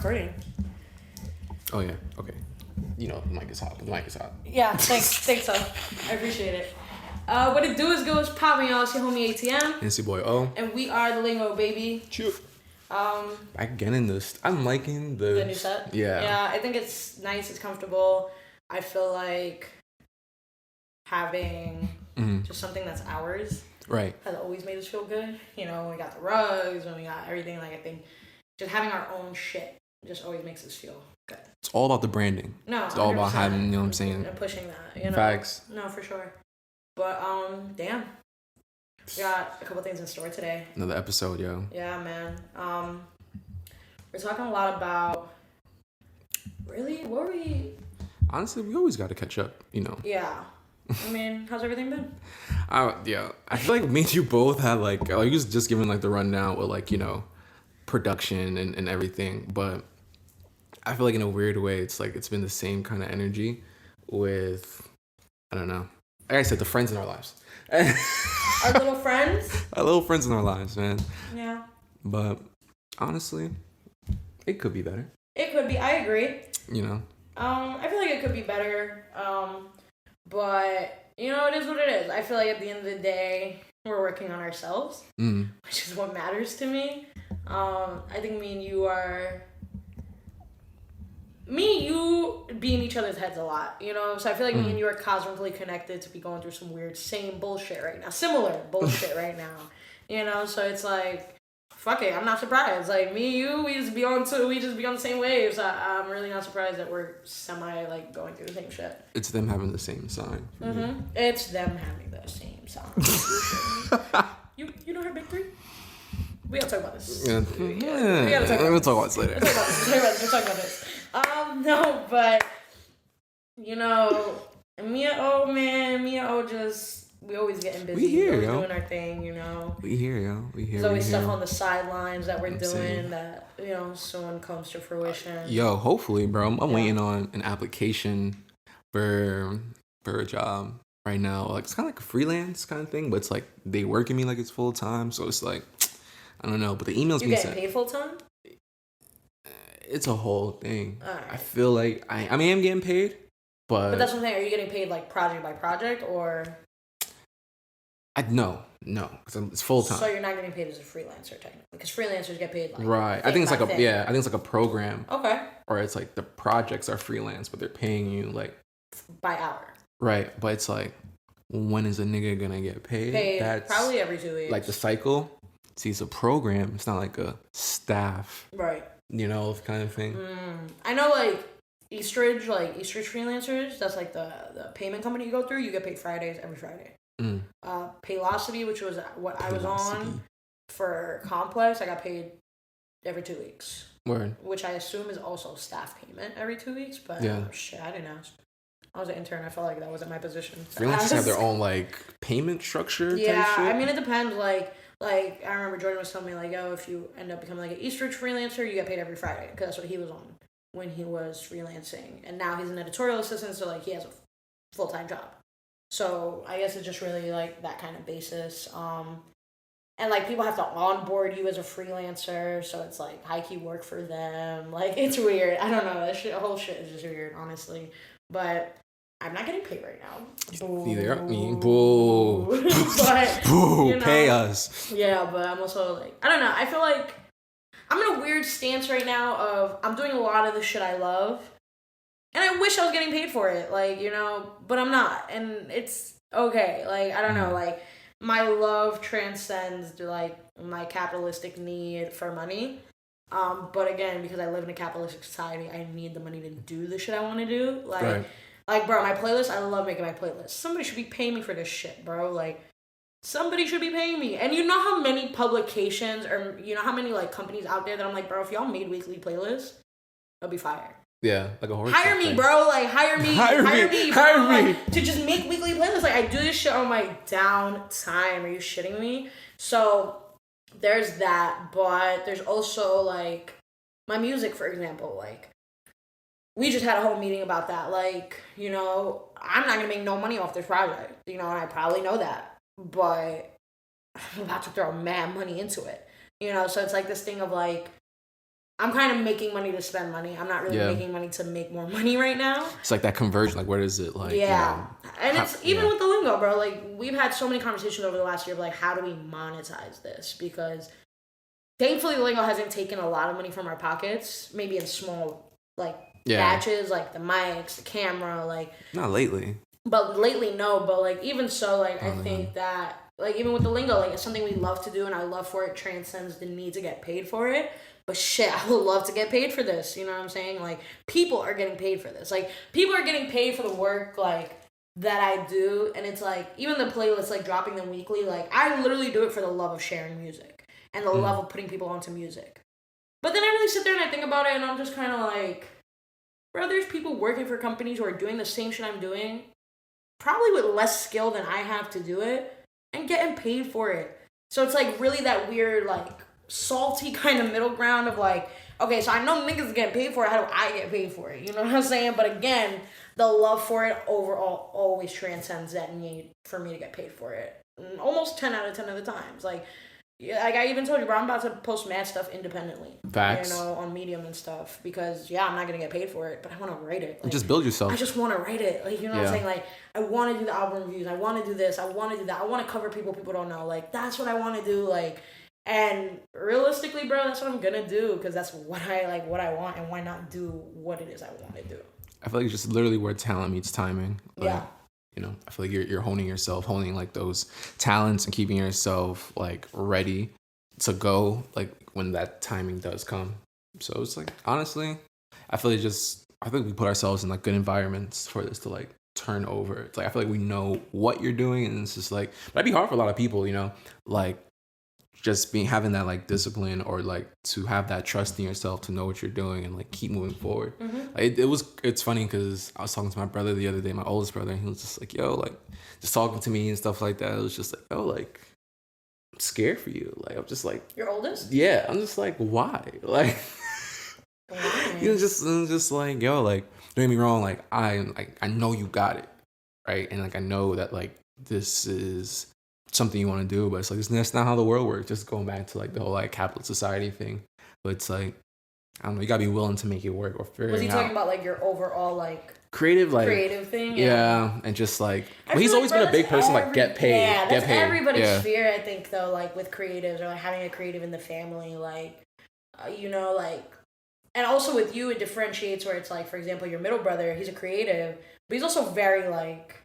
recording. Oh, yeah. Okay. You know, the mic is hot. Yeah, thanks, so. I appreciate it. What it do is go is popping, y'all. It's your homie ATM. It's your boy O. And we are the Lingo, baby. Chill. Again in this. I'm liking the new set. Yeah. Yeah, I think it's nice. It's comfortable. I feel like having just something that's ours. Right. Has always made us feel good. You know, when we got the rugs, when we got everything. Like, I think just having our own shit just always makes us feel good. It's all about the branding. No, it's all about having, you know what I'm saying? And pushing that, you know. Facts. No, for sure. But, damn. We got a couple things in store today. Another episode, yo. Yeah, man. We're talking a lot about... Really? What were we... Honestly, we always got to catch up, you know. Yeah. I mean, how's everything been? Yeah. I feel like me and you both had, like... you was just giving, like, the rundown with, like, you know, production and everything. But I feel like in a weird way, it's, like, it's been the same kind of energy with... I don't know. Like I said, the friends in our lives. Our little friends? Our little friends in our lives, man. Yeah. But honestly, it could be better. It could be. I agree. You know? I feel like it could be better. But, you know, it is what it is. I feel like at the end of the day, we're working on ourselves, which is what matters to me. I think me and you be in each other's heads a lot, you know? So I feel like me and you are cosmically connected to be going through some weird same bullshit right now. Similar bullshit right now. You know? So it's like, fuck it, I'm not surprised. Like, me and you, we just be on the same waves. I'm really not surprised that we're like, going through the same shit. It's them having the same sign. Mm-hmm. It's them having the same sign. You know her big three? We gotta talk about this. Yeah. We gotta talk about this. We'll talk about this later. We'll talk about this. No, but, you know, Mia O just, we always getting busy. We here, always yo. doing our thing, you know. We here, yo. We here. There's always stuff on the sidelines that we're doing saying. that, you know, soon comes to fruition. Yo, hopefully, bro. I'm waiting on an application for a job right now. Like, it's kind of like a freelance kind of thing, but it's like they working me like it's full time. So it's like, I don't know. But the emails being sent. You getting paid full time? It's a whole thing. All right. I feel like I am getting paid, but that's what I'm saying. Are you getting paid like project by project or? No, because it's full time. So you're not getting paid as a freelancer technically, because freelancers get paid like right. I think it's like I think it's like a program. Okay. Or it's like the projects are freelance, but they're paying you like by hour. Right, but it's like, when is a nigga gonna get paid? That's probably every 2 weeks. Like the cycle. See, it's a program. It's not like a staff. Right. You know, kind of thing. I know, like, Eastridge freelancers, that's like the payment company you go through, you get paid Fridays every Friday. Paylocity, which was what I was on for Complex, I got paid every 2 weeks. Word. Which I assume is also staff payment every 2 weeks, but shit, I didn't ask. I was an intern. I felt like that wasn't my position. Freelancers have their own, like, payment structure type Yeah, shit? I mean, it depends, like, I remember Jordan was telling me, like, yo, if you end up becoming, like, an Eastridge freelancer, you get paid every Friday, because that's what he was on when he was freelancing. And now he's an editorial assistant, so, like, he has a full-time job. So, I guess it's just really, like, that kind of basis. And, like, people have to onboard you as a freelancer, so it's, like, high-key work for them. Like, it's weird. I don't know. The whole shit is just weird, honestly. But I'm not getting paid right now. Boo. Neither. I mean, boo. But, boo. You know, pay us. Yeah, but I'm also like, I don't know. I feel like I'm in a weird stance right now of I'm doing a lot of the shit I love. And I wish I was getting paid for it. Like, you know, but I'm not. And it's okay. Like, I don't know. Like, my love transcends, like, my capitalistic need for money. But again, because I live in a capitalistic society, I need the money to do the shit I want to do. Like, right. Like, bro, my playlist, I love making my playlist. Somebody should be paying me for this shit, bro. Like, somebody should be paying me. And you know how many publications or, you know how many, like, companies out there that I'm like, bro, if y'all made weekly playlists, it'll be fire. Yeah, like a horse. Hire me, thing. bro. Like, hire me. Hire me. Like, to just make weekly playlists. Like, I do this shit on my downtime. Are you shitting me? So, there's that. But there's also, like, my music, for example. Like, we just had a whole meeting about that. Like, you know, I'm not going to make no money off this project. You know, and I probably know that. But I'm about to throw mad money into it. You know, so it's like this thing of, like, I'm kind of making money to spend money. I'm not really making money to make more money right now. It's like that conversion. Like, where is it? Like, yeah. And it's even with the lingo, bro. Like, we've had so many conversations over the last year of like, how do we monetize this? Because thankfully, the lingo hasn't taken a lot of money from our pockets. Maybe in small like batches, like the mics, the camera, like. Not lately. But lately, no. But like even so, like I think that like even with the lingo, like it's something we love to do, and our love for it transcends the need to get paid for it. But shit, I would love to get paid for this. You know what I'm saying? Like, people are getting paid for this. Like, people are getting paid for the work, like, that I do. And it's like, even the playlist, like, dropping them weekly, like, I literally do it for the love of sharing music. And the love of putting people onto music. But then I really sit there and I think about it, and I'm just kind of like, bro, there's people working for companies who are doing the same shit I'm doing, probably with less skill than I have to do it, and getting paid for it. So it's, like, really that weird, like, salty kind of middle ground of like, okay, so I know niggas get paid for it, how do I get paid for it? You know what I'm saying? But again, the love for it overall always transcends that need for me to get paid for it. Almost 10 out of 10 of the times. Like I even told you, bro, I'm about to post mad stuff independently. Facts. You know, on Medium and stuff. Because, I'm not going to get paid for it, but I want to write it. Like, just build yourself. I just want to write it. Like, you know what I'm saying? Like, I want to do the album reviews. I want to do this. I want to do that. I want to cover people don't know. Like, that's what I want to do. Like, and realistically, bro, that's what I'm gonna do because that's what I want, and why not do what it is I want to do? I feel like it's just literally where talent meets timing. Like, yeah. I feel like you're honing yourself, honing like those talents and keeping yourself like ready to go like when that timing does come. So it's like, honestly, I think we put ourselves in like good environments for this to like turn over. It's like, I feel like we know what you're doing, and it's just like, that'd be hard for a lot of people, like just having that like discipline or like to have that trust in yourself to know what you're doing and like keep moving forward. It's funny because I was talking to my brother the other day, my oldest brother, and he was just like, yo, like just talking to me and stuff like that. It was just like, oh, like I'm scared for you. Like I'm just like, your oldest? Yeah, I'm just like, why? Like just like, yo, like don't get me wrong, like I know you got it, right? And like I know that like this is something you want to do, but it's like that's not how the world works. Just going back to like the whole like capitalist society thing, but it's like, I don't know, you gotta be willing to make it work or figure it out. Was he talking about like your overall like creative thing? Yeah, and just like he's always been a big person, like get paid. Yeah, that's get paid. Everybody's fear, I think, though, like with creatives or like having a creative in the family, like like, and also with you it differentiates where it's like, for example, your middle brother, he's a creative, but he's also very like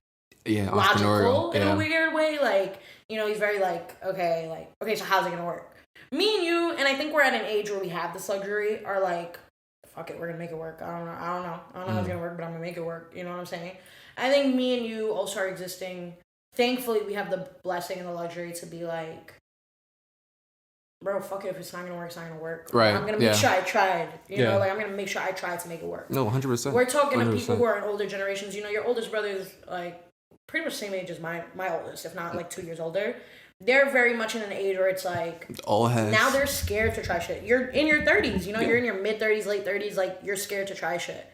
logical in a weird way. Like, he's very like, okay, so how's it gonna work? Me and you, and I think we're at an age where we have this luxury, are like, fuck it, we're gonna make it work. I don't know how it's gonna work, but I'm gonna make it work. You know what I'm saying? I think me and you also are existing. Thankfully, we have the blessing and the luxury to be like, bro, fuck it, if it's not gonna work, it's not gonna work. Right. I'm gonna make sure I tried. You know, like I'm gonna make sure I tried to make it work. No, 100%. We're talking to people who are in older generations. Your oldest brother is like pretty much the same age as my oldest, if not like 2 years older. They're very much in an age where it's like, now they're scared to try shit. You're in your 30s, you're in your mid 30s, late 30s, like you're scared to try shit.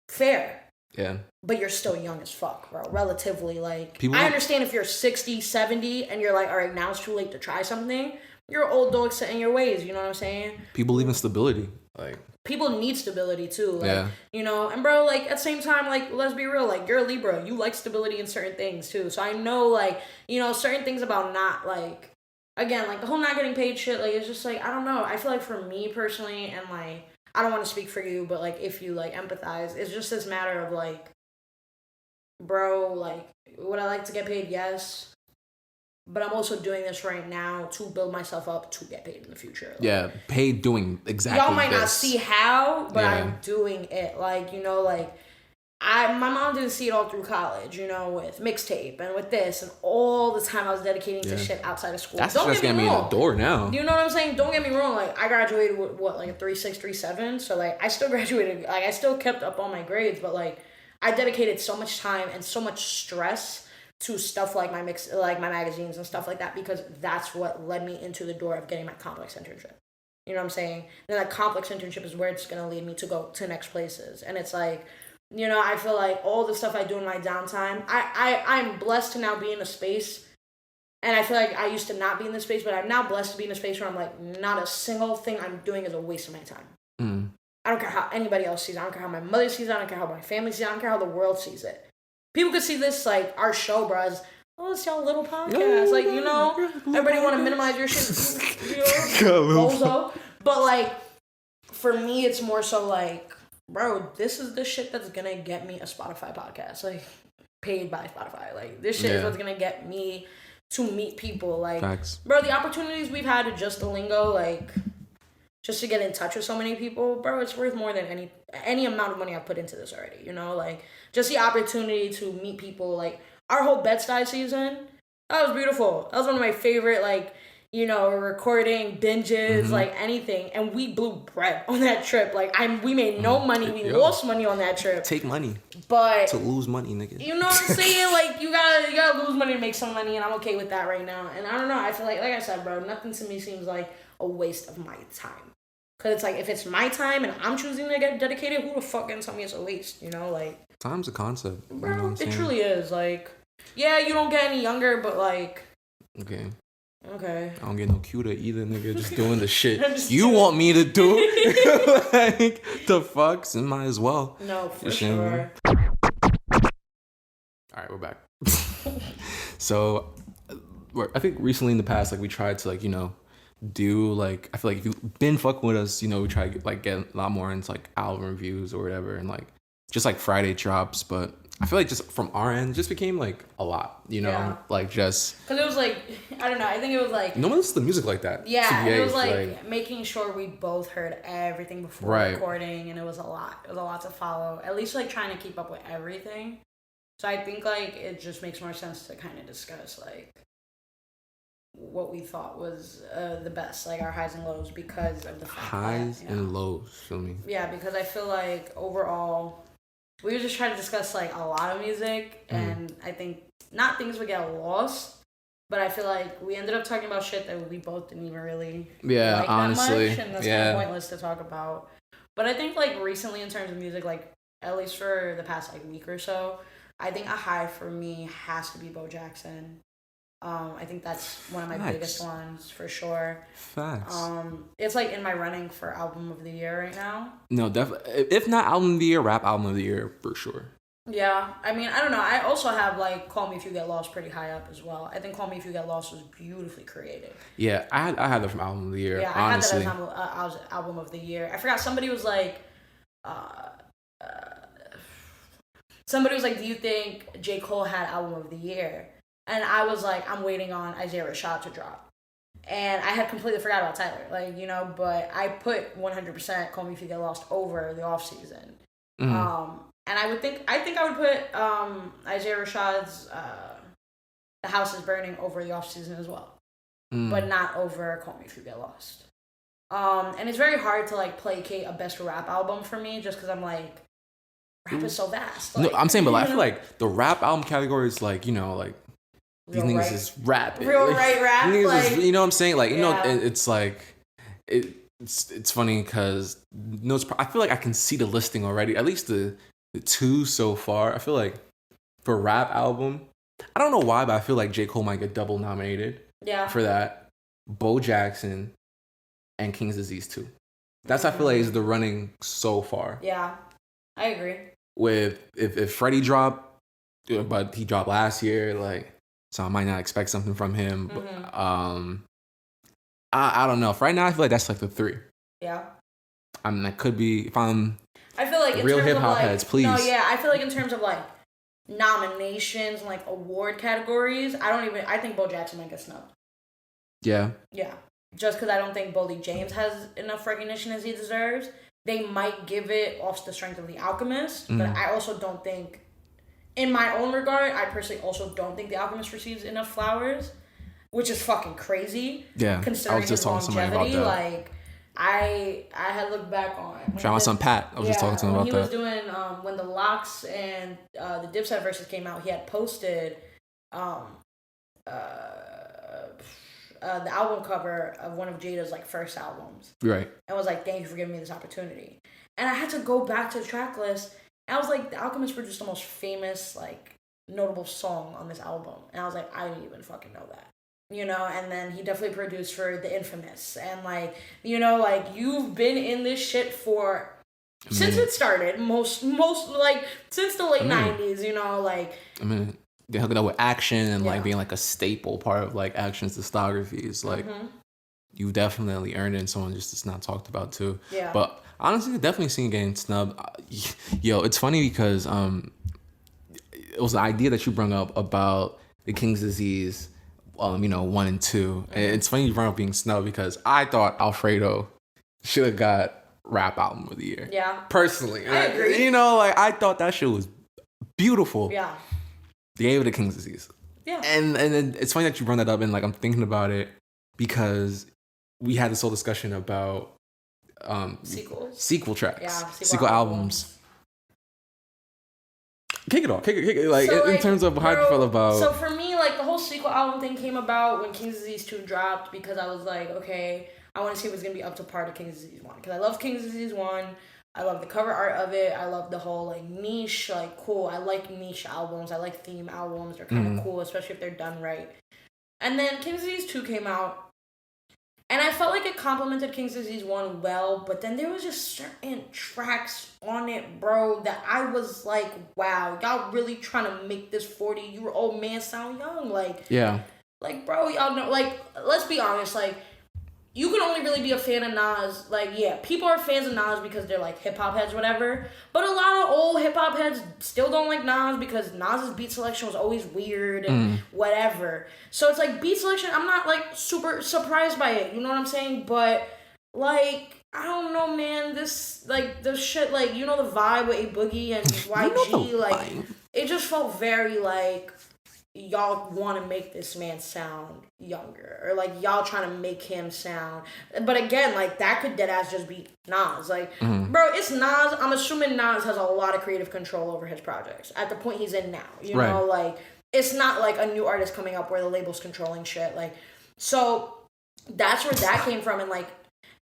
Fair. Yeah. But you're still young as fuck, bro. Relatively, like, I understand if you're 60, 70 and you're like, all right, now it's too late to try something. You're an old dog set in your ways, you know what I'm saying? People believe in stability. Like, people need stability too, like, and bro, like at the same time, like, let's be real, like you're a Libra, you like stability in certain things too. So I know, like, certain things about not like, again, like the whole not getting paid shit, like it's just like, I don't know. I feel like for me personally, and like I don't want to speak for you, but like if you like empathize, it's just this matter of like, bro, like would I like to get paid? Yes. But I'm also doing this right now to build myself up to get paid in the future. Like, paid doing exactly y'all might this. not see how, but I'm doing it. Like, like, my mom didn't see it all through college, with mixtape and with this and all the time I was dedicating to shit outside of school. That's just getting me in the door now. You know what I'm saying? Don't get me wrong. Like, I graduated with, like a 3.6, 3.7. So, like, I still graduated. Like, I still kept up on my grades. But, like, I dedicated so much time and so much stress to stuff like my magazines and stuff like that, because that's what led me into the door of getting my complex internship. You know what I'm saying? And that complex internship is where it's going to lead me to go to next places. And it's like, I feel like all the stuff I do in my downtime, I'm blessed to now be in a space, and I feel like I used to not be in this space, but I'm now blessed to be in a space where I'm like, not a single thing I'm doing is a waste of my time. I don't care how anybody else sees it. I don't care how my mother sees it. I don't care how my family sees it. I don't care how the world sees it. People could see this, like, our show, bro, as, oh, it's y'all little podcast. Like, you know, everybody want to minimize your shit. You know, bozo. But, like, for me, it's more so like, bro, this is the shit that's going to get me a Spotify podcast. Like, paid by Spotify. Like, this shit is what's going to get me to meet people. Like, Facts. Bro, the opportunities we've had to just the lingo, like, just to get in touch with so many people, bro, it's worth more than any amount of money I've put into this already, you know? Like, just the opportunity to meet people, like, our whole Bed-Stuy season, that was beautiful. That was one of my favorite, like, you know, recording, binges, like, anything. And we blew bread on that trip. Like, we made no money. We lost money on that trip. Take money. But to lose money, nigga. You know what I'm saying? Like, you gotta lose money to make some money, and I'm okay with that right now. And I don't know, I feel like I said, bro, nothing to me seems like a waste of my time. Because it's like, if it's my time and I'm choosing to get dedicated, who the fuck can tell me it's a waste, you know? Like, time's a concept. Bro, you know what it truly is. Like, yeah, you don't get any younger, but like... Okay. I don't get no cuter either, nigga. Just doing the shit you want me to do. Like, the fuck? So might as well. No, for sure. Alright, we're back. So, I think recently in the past, like, we tried to, like, you know, do, like, I feel like if you've been fucking with us, you know, we try to, like, get a lot more into, like, album reviews or whatever, and, like, just, like, Friday drops, but I feel like just from our end, it just became, like, a lot, you know? Yeah. Like, just... Because it was, like, I don't know, I think it was, like... No one listens to music like that. Yeah, it was, like, making sure we both heard everything before recording, and it was a lot. It was a lot to follow. At least, like, trying to keep up with everything. So I think, like, it just makes more sense to kind of discuss, like, what we thought was the best, like, our highs and lows, because of the fact highs that, and lows, feel me? Yeah, because I feel like, overall... We were just trying to discuss, like, a lot of music, and I think not things would get lost, but I feel like we ended up talking about shit that we both didn't even really like honestly, that much, and that's kind of pointless to talk about. But I think, like, recently in terms of music, like, at least for the past, like, week or so, I think a high for me has to be Bo Jackson. I think that's one of my biggest ones, for sure. Facts. It's, like, in my running for album of the year right now. No, definitely. If not album of the year, rap album of the year, for sure. Yeah. I mean, I don't know. I also have, like, Call Me If You Get Lost pretty high up as well. I think Call Me If You Get Lost was beautifully created. Yeah, I had that from album of the year, yeah, honestly. I had that as album of the year. I forgot, somebody was like, do you think J. Cole had album of the year? And I was like, I'm waiting on Isaiah Rashad to drop. And I had completely forgot about Tyler. Like, you know, but I put 100% Call Me If You Get Lost over the off season. And I would think I would put Isaiah Rashad's The House Is Burning over the off season as well. But not over Call Me If You Get Lost. And it's very hard to, like, placate a best rap album for me, just because I'm like, rap is so vast. Like, no, I'm saying, but like, I feel like the rap album category is, like, you know, like, these niggas is rapping. Real right rap. Niggas like, is, you know what I'm saying? Like, you know, it's like, it's funny because I feel like I can see the listing already. At least the two so far. I feel like for rap album, I don't know why, but I feel like J. Cole might get double nominated. Yeah. For that. Bo Jackson and King's Disease 2. That's, I feel like, is the running so far. Yeah. I agree. With, if Freddie dropped, but he dropped last year, like, so I might not expect something from him. But, I don't know. For right now, I feel like that's like the three. Yeah. I mean, that could be, if I'm I feel like real hip hop heads, please. No, yeah. I feel like in terms of, like, nominations and, like, award categories, I think Bo Jackson might get snubbed. Yeah. Yeah. Just because I don't think Boldy James has enough recognition as he deserves. They might give it off the strength of The Alchemist, but I also don't think, in my own regard, I personally also don't think The Alchemist receives enough flowers, which is fucking crazy. Yeah, considering I was just his longevity. Like, I had looked back on. Shout out to Pat. I was just talking to him about that. When he was doing, when the Lox and the Dipset verses came out, he had posted the album cover of one of Jada's, like, first albums. Right. And was like, thank you for giving me this opportunity. And I had to go back to the track list. And I was like, The Alchemist produced the most famous, like, notable song on this album. And I was like, I didn't even fucking know that. You know, and then he definitely produced for The Infamous. And, like, you know, like, you've been in this shit for Since it started, most like since the late 90s, you know, like. I mean, they hooked it up with Action and like being like a staple part of like Action's discography. Like you definitely earned it, and someone just is not talked about too. Yeah. But honestly, definitely seeing getting snubbed. Yo, it's funny because it was the idea that you brought up about the King's Disease, 1 and 2. And it's funny you brought up being snubbed because I thought Alfredo should have got Rap Album of the Year. Yeah. Personally. I agree. Like I thought that shit was beautiful. Yeah. They gave it to King's Disease. Yeah. And then it's funny that you brought that up, and like I'm thinking about it because we had this whole discussion about sequel tracks. Yeah. Sequel albums. Kick it off. Like, so, in terms of how you feel about. So for me, like the whole sequel album thing came about when King's Disease 2 dropped because I was like, okay, I want to see if it's gonna be up to par to King's Disease 1 because I love King's Disease 1. I love the cover art of it. I love the whole like niche, like cool. I like niche albums. I like theme albums. They're kind of cool, especially if they're done right. And then King's Disease 2 came out, and I felt like it complemented King's Disease 1 well, but then there was just certain tracks on it, bro, that I was like, wow, y'all really trying to make this 40-year-old man sound young. Like, yeah. Like, bro, y'all know, like, let's be honest, like, you can only really be a fan of Nas. Like, yeah, people are fans of Nas because they're, like, hip-hop heads, whatever. But a lot of old hip-hop heads still don't like Nas because Nas's beat selection was always weird and whatever. So it's, like, beat selection, I'm not, like, super surprised by it. You know what I'm saying? But, like, I don't know, man. This, like, the shit, like, you know the vibe with A Boogie and YG? Like, it just felt very, like, y'all want to make this man sound younger, or like y'all trying to make him sound, but again, like that could deadass just be Nas. Like, bro, it's Nas. I'm assuming Nas has a lot of creative control over his projects at the point he's in now. You know, like it's not like a new artist coming up where the label's controlling shit. Like, so that's where that came from, and like.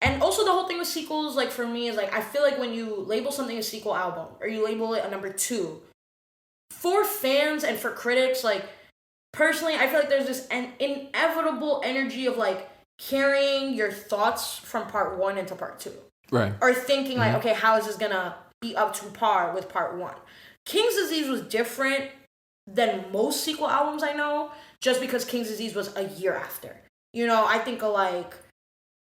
And also the whole thing with sequels, like for me, is like I feel like when you label something a sequel album or you label it a number 2, for fans and for critics, like. Personally, I feel like there's this inevitable energy of, like, carrying your thoughts from part 1 into part 2. Right. Or thinking, like, okay, how is this gonna be up to par with part 1? King's Disease was different than most sequel albums I know, just because King's Disease was a year after. You know, I think, like,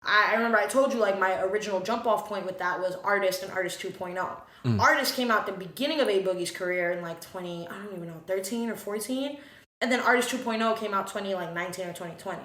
I remember I told you, like, my original jump-off point with that was Artist and Artist 2.0. Artist came out the beginning of A Boogie's career in, like, 13 or 14. And then Artist 2.0 came out 2019 or 2020.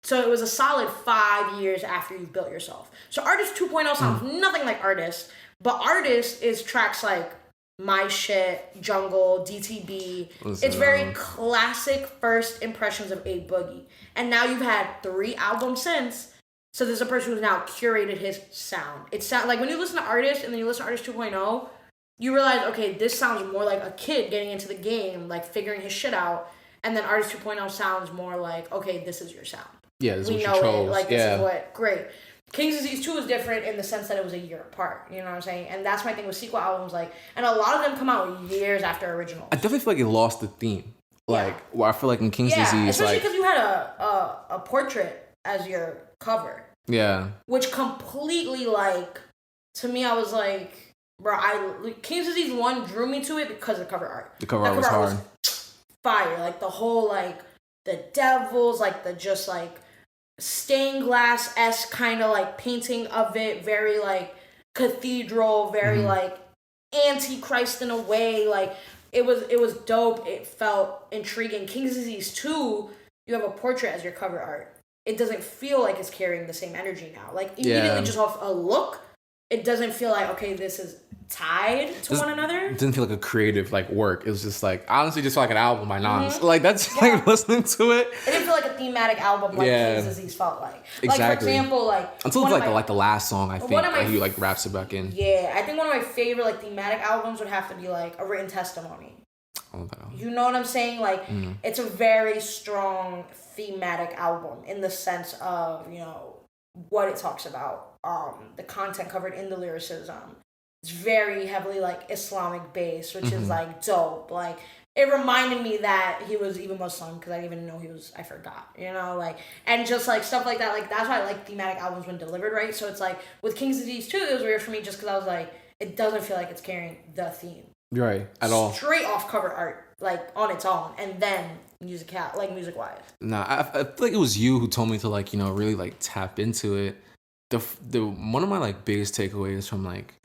So it was a solid 5 years after you've built yourself. So Artist 2.0 sounds nothing like Artist, but Artist is tracks like My Shit, Jungle, DTB. It's very classic first impressions of A Boogie. And now you've had 3 albums since, so there's a person who's now curated his sound. It sounds like when you listen to Artist and then you listen to Artist 2.0, you realize, okay, this sounds more like a kid getting into the game, like figuring his shit out. And then Artist 2.0 sounds more like, okay, this is your sound. Yeah, this is what you chose. It. Like, this is what, great. King's Disease 2 is different in the sense that it was a year apart. You know what I'm saying? And that's my thing with sequel albums. Like, and a lot of them come out years after originals. I definitely feel like it lost the theme. Like, well, I feel like in King's Disease, especially because you had a portrait as your cover. Yeah. Which completely, like, to me, I was like, bro, King's Disease 1 drew me to it because of the cover art. The cover art was hard. Fire. Like, the whole, like, the devils, like, the just, like, stained glass-esque kind of, like, painting of it. Very, like, cathedral. Very, like, antichrist in a way. Like, it was dope. It felt intriguing. King's Disease 2, you have a portrait as your cover art. It doesn't feel like it's carrying the same energy now. Like, immediately just off a look, it doesn't feel like, okay, this is tied to one another. It didn't feel like a creative, like, work. It was just, like, honestly just like an album by Nas. Like, that's, like, listening to it. It didn't feel like a thematic album like King's Disease felt like. Exactly. Like, for example, like... Until, like, the last song, I think, like, he, like, raps it back in. Yeah, I think one of my favorite, like, thematic albums would have to be, like, A Written Testimony. You know what I'm saying? Like, it's a very strong thematic album in the sense of, you know, what it talks about. The content covered in the lyricism. It's very heavily, like, Islamic based, which is, like, dope. Like, it reminded me that he was even Muslim, because I didn't even know I forgot, you know? Like, and just, like, stuff like that. Like, that's why I like thematic albums when delivered right. So it's, like, with King's Disease 2, it was weird for me just because I was, like, it doesn't feel like it's carrying the theme. Right, at all. Straight off cover art, like on its own, and then music wise. Nah, I feel like it was you who told me to like, you know, really like tap into it. The one of my like biggest takeaways from like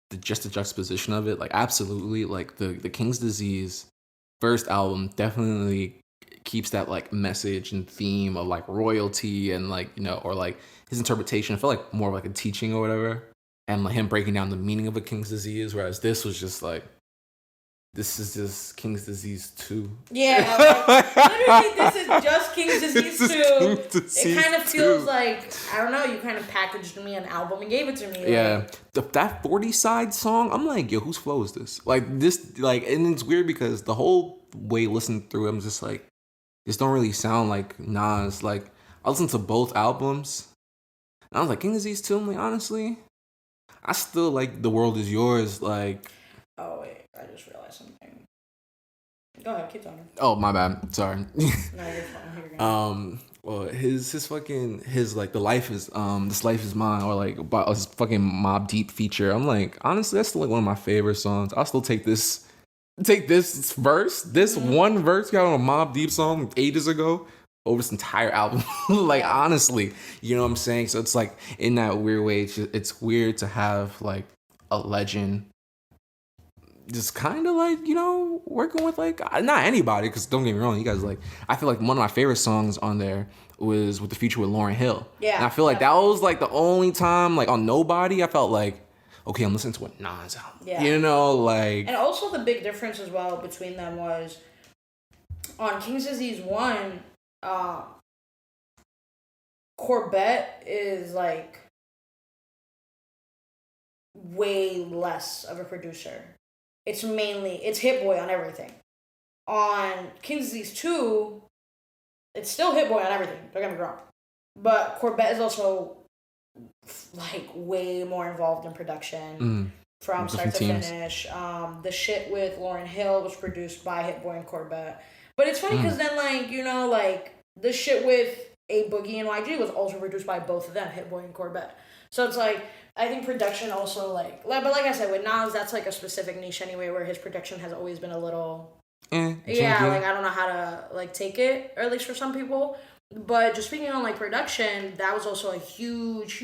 the juxtaposition of it, like absolutely, like the King's Disease first album definitely keeps that like message and theme of like royalty and like, you know, or like his interpretation. I felt like more of like a teaching or whatever, and like him breaking down the meaning of a King's Disease, whereas this was just like, this is just King's Disease 2. Yeah, like, literally, this is just King's Disease 2. It kind of feels 2. like, I don't know, you kind of packaged me an album and gave it to me. Yeah, that 40 side song, I'm like, yo, whose flow is this? Like this, like, and it's weird because the whole way listening through it, I'm just like, this don't really sound like Nas. Like, I listened to both albums, and I was like, King's Disease 2, I'm like, honestly, I still like The World Is Yours, like. Oh, wait, I just realized something. Go ahead, keep talking. Oh, my bad. Sorry. No, you're fine. Well, his like the life is This Life Is Mine, or like about his fucking Mobb Deep feature. I'm like, honestly, that's still like one of my favorite songs. I'll still take this verse, one verse got on a Mobb Deep song ages ago over this entire album. Like, honestly, you know what I'm saying? So it's like, in that weird way, it's weird to have like a legend just kind of like, you know, working with like, not anybody, because don't get me wrong, you guys, like, I feel like one of my favorite songs on there was with the feature with Lauryn Hill. Yeah. And I feel like that was like the only time, like on Nobody, I felt like, okay, I'm listening to a Nas album. Yeah. You know, like. And also the big difference as well between them was on King's Disease 1, Corbett is like way less of a producer. It's Hit Boy on everything. On King's Disease 2, it's still Hit Boy on everything, don't get me wrong. But Corbett is also like way more involved in production from start to finish. The shit with Lauryn Hill was produced by Hit Boy and Corbett. But it's funny because then, like, you know, like the shit with A Boogie and YG was also produced by both of them, Hit Boy and Corbett. So it's like, I think production also like, but like I said, with Nas, that's like a specific niche anyway, where his production has always been a little, like I don't know how to like take it, or at least for some people. But just speaking on like production, that was also a huge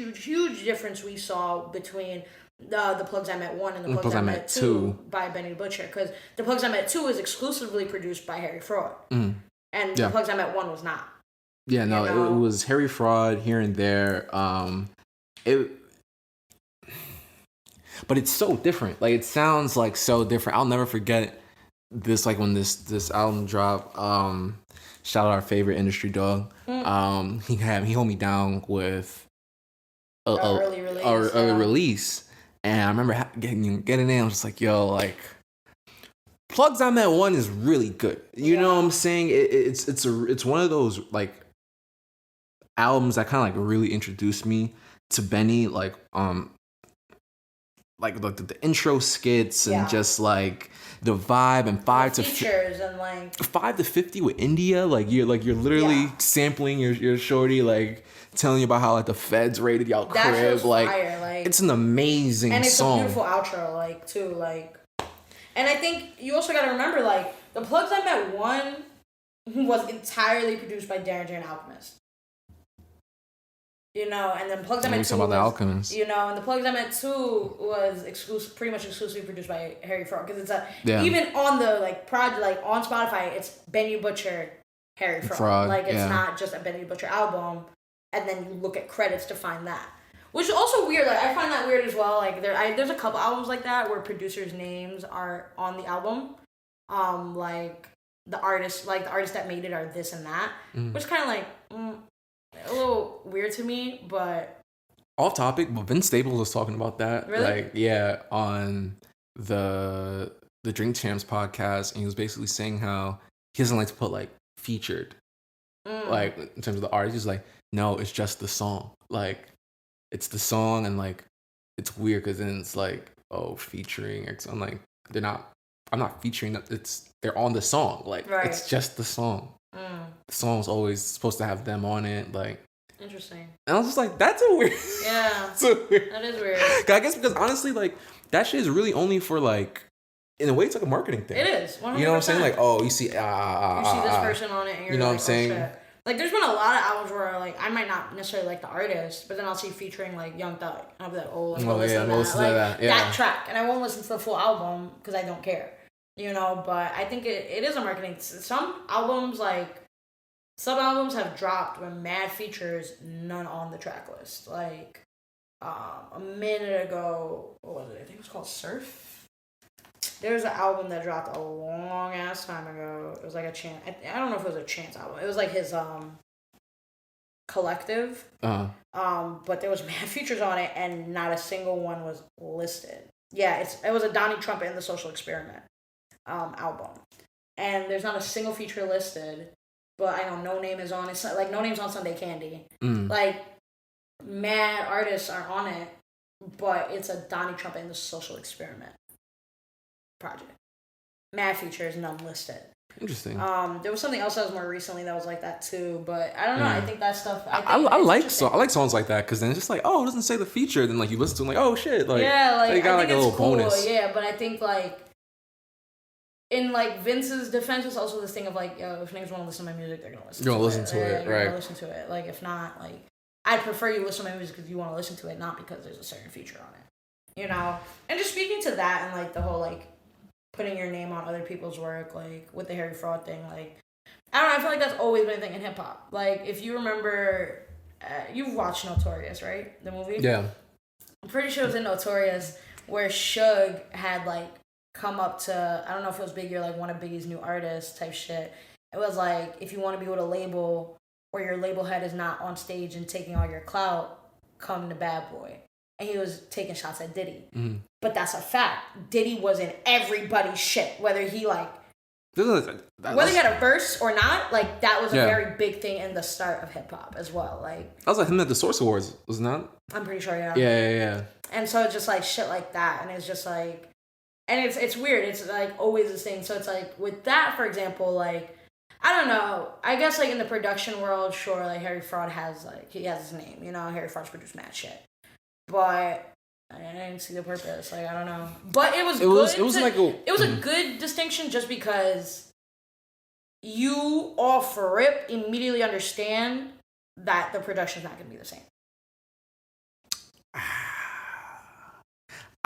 difference we saw between the Plugs I Met 1 and the Plugs I Met 2 by Benny Butcher, because the Plugs I Met 2 is exclusively produced by Harry Fraud, and the Plugs I Met 1 was not. Yeah, no, it was Harry Fraud here and there. But it's so different. Like, it sounds like so different. I'll never forget this. Like, when this album dropped. Shout out our favorite industry dog. He held me down with a early release, and I remember getting in. I was just like, yo, like, Plugs I Met 1 is really good. You know what I'm saying? It's one of those like albums that kind of like really introduced me to Benny, like the intro skits and just like the vibe, and 5 to 50 with India, like you're literally sampling your shorty, like telling you about how like the feds raided y'all crib, like it's an amazing song. And it's a beautiful outro, like too, like. And I think you also gotta remember, like, the Plugs I Met 1 was entirely produced by Derringer and Alchemist. You know, and then Plugs I Met 2 about the Alchemist. You know, and the Plugs I Met 2 was pretty much exclusively produced by Harry Fraud, because it's even on the like project, like on Spotify, it's Benny Butcher, Harry Fraud. Like, it's not just a Benny Butcher album, and then you look at credits to find that. Which is also weird. Like, I find that weird as well. Like, there's a couple albums like that where producers' names are on the album. Like the artists that made it are this and that, which is kind of like a little weird to me. But off topic, but Vince Staples was talking about that. Really? Like, on the Drink Champs podcast, and he was basically saying how he doesn't like to put like featured, like in terms of the artist. He's like, no, it's just the song. Like, it's the song, and like it's weird because then it's like, oh, featuring. I'm like, I'm not featuring. They're on the song. Like, it's just the song. The song's always supposed to have them on it. Like, Interesting. And I was just like, that's a weird. Yeah. That's a weird. That is weird. I guess because honestly, like, that shit is really only for like, in a way, it's like a marketing thing. It is. 100%. You know what I'm saying? Like, oh, you see, you see this person on it, and you're, you know like, what I'm saying? Oh, shit. Like, there's been a lot of albums where, like, I might not necessarily like the artist, but then I'll see featuring, like, Young Thug. And I'll be like, oh, let's go listen to that. That track. And I won't listen to the full album because I don't care. You know, but I think it is a marketing. Some albums, like, some albums have dropped with mad features, none on the track list. Like, a minute ago, what was it? I think it was called Surf. There's an album that dropped a long ass time ago. It was like a Chance. I don't know if it was a Chance album. It was like his collective. But there was mad features on it, and not a single one was listed. Yeah, it was a Donnie Trumpet and the Social Experiment album, and there's not a single feature listed. But I know No Name is on it. Like No Name's on Sunday Candy. Like mad artists are on it, but it's a Donnie Trumpet and the Social Experiment project. Mad features, none listed. Interesting. There was something else that was more recently that was like that too, but I don't know. I think that stuff. I like songs like that because then it's just like, oh, it doesn't say the feature. Then like you listen to them like, oh shit, like yeah, like they got I like think a little cool. bonus. Yeah, but I think like in like Vince's defense, it's also this thing of like, yo, if niggas want to listen to my music, they're gonna listen. You're gonna listen to it, right? You're gonna listen to it. Like if not, like I'd prefer you listen to my music because you want to listen to it, not because there's a certain feature on it. You know, and just speaking to that and like the whole like putting your name on other people's work, like with the Harry Fraud thing, like I don't know, I feel like that's always been a thing in hip hop. Like if you remember, you've watched Notorious, right? The movie. Yeah. I'm pretty sure it was in Notorious where Suge had like come up to, I don't know if it was Biggie or like one of Biggie's new artists type shit. It was like, if you want to be with a label where your label head is not on stage and taking all your clout, come to Bad Boy. And he was taking shots at Diddy. Mm-hmm. But that's a fact. Diddy was in everybody's shit. Whether he like, whether he had a verse or not, like that was a very big thing in the start of hip hop as well. Like that was like him at the Source Awards, wasn't that? I'm pretty sure, yeah. Yeah. And so it's just like shit like that. And it's just like, and it's weird. It's like always this thing. So it's like with that, for example, like, I don't know. I guess like in the production world, sure, like Harry Fraud has like, he has his name, you know, Harry Fraud's produced mad shit. But I didn't see the purpose. Like, I don't know. But it was good. It was a good distinction just because you off rip immediately understand that the production's not going to be the same.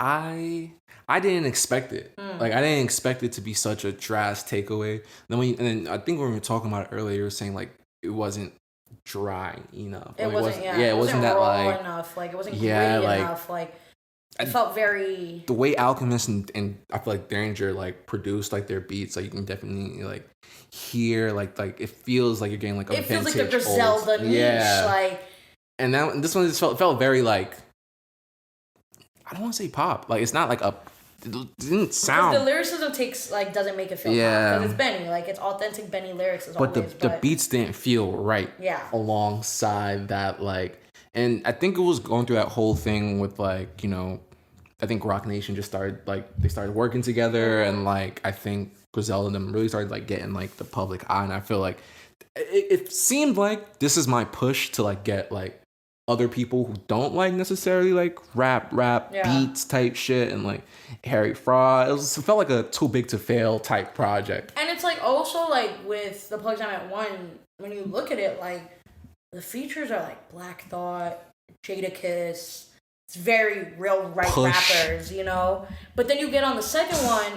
I didn't expect it. Like I didn't expect it to be such a drastic takeaway. Then I think when we were talking about it earlier, you were saying like it wasn't dry enough. It wasn't. It wasn't that raw like enough. Like it wasn't gritty enough. Like it felt very. The way Alchemist and I feel like Danger like produced like their beats, like you can definitely like hear like it feels like you're getting like a vintage. It feels like the Griselda niche, like. And this one just felt very like. I don't want to say pop. Like it's not like it didn't sound. Because the lyricism doesn't make it feel pop. Because it's Benny. Like it's authentic Benny lyrics. But the beats didn't feel right. Yeah. Alongside that, like, and I think it was going through that whole thing with like, you know, I think Rock Nation just started they started working together, and like I think Griselda and them really started like getting like the public eye, and I feel like it seemed like this is my push to like get like other people who don't like necessarily like rap beats type shit and like Harry Fraud. It felt like a too big to fail type project. And it's like also like with the Plugs I'm at One, when you look at it, like the features are like Black Thought, Jadakiss. It's very real rappers, you know. But then you get on the second one,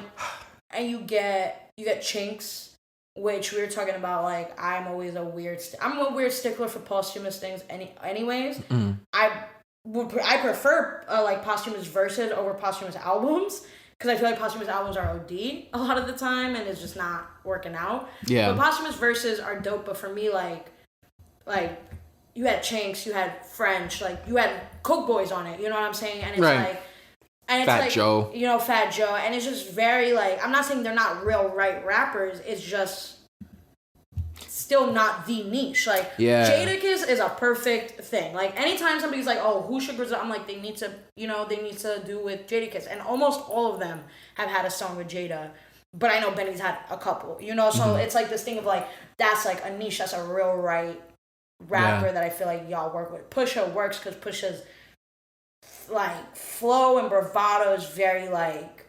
and you get Chinks. Which we were talking about, like, I'm a weird stickler for posthumous things anyways. Mm. I prefer, like, posthumous verses over posthumous albums, because I feel like posthumous albums are OD a lot of the time, and it's just not working out. Yeah. But posthumous verses are dope, but for me, like, you had Chinks, you had French, like, you had Coke Boys on it, you know what I'm saying? And it's like... And it's Fat Joe. You know, Fat Joe. And it's just very, like, I'm not saying they're not real rappers. It's just still not the niche. Like, Jadakiss is a perfect thing. Like, anytime somebody's like, oh, who should Griselda? I'm like, they need to do with Jadakiss. And almost all of them have had a song with Jada. But I know Benny's had a couple, you know? So it's like this thing of, like, that's, like, a niche. That's a real rapper that I feel like y'all work with. Pusha works because Pusha's like flow and bravado is very like